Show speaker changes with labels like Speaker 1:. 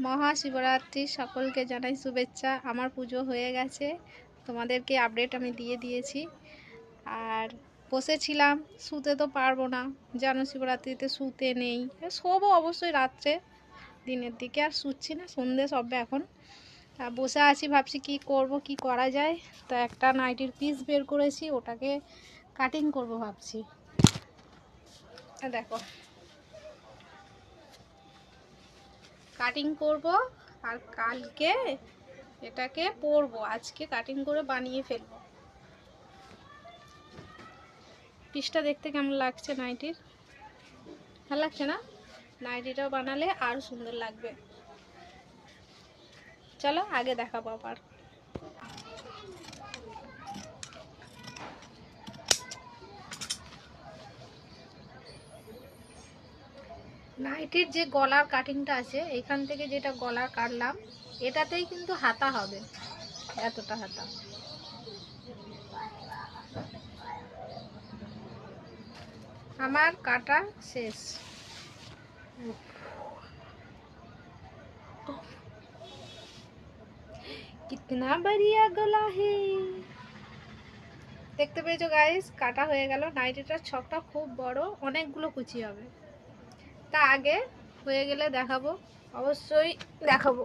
Speaker 1: মহাশিবরাত্রি সকলকে জানাই শুভেচ্ছা। আমার পুজো হয়ে গেছে, তোমাদেরকে আপডেট আমি দিয়ে দিয়েছি। আর বসেছিলাম, শুতে তো পারবো না, জানো শিবরাত্রিতে শুতে নেই, শোবো অবশ্যই রাত্রে, দিনের দিকে আর শুচ্ছি না, সন্ধে সবে এখন। বসে আছি, ভাবছি কি করব, কি করা যায়। তো একটা নাইটির পিস বের করেছি, ওটাকে কাটিং করব ভাবছি। দেখো, কাটিং করব আর কালকে এটাকে পরবো। আজকে কাটিং করে বানিয়ে ফেলবো। পিসটা দেখতে কেমন লাগছে নাইটির? ভালো লাগছে না? নাইটিটাও বানালে আরো সুন্দর লাগবে। চলো আগে দেখাবো। আবার নাইটির যে গলার কাটিংটা আছে, এখান থেকে যেটা গলার কাটলাম, এটাতেই কিন্তু হাতা হবে, এতটা হাতা। আমার কাটা শেষ। কিতনা बढ़िया গলা হে। দেখতে পেয়েছো গাইস, কাটা হয়ে গেল। নাইটিটার ছকটা খুব বড়, অনেকগুলো কুচি হবে। তা আগে হয়ে গেলে দেখাবো, অবশ্যই দেখাবো।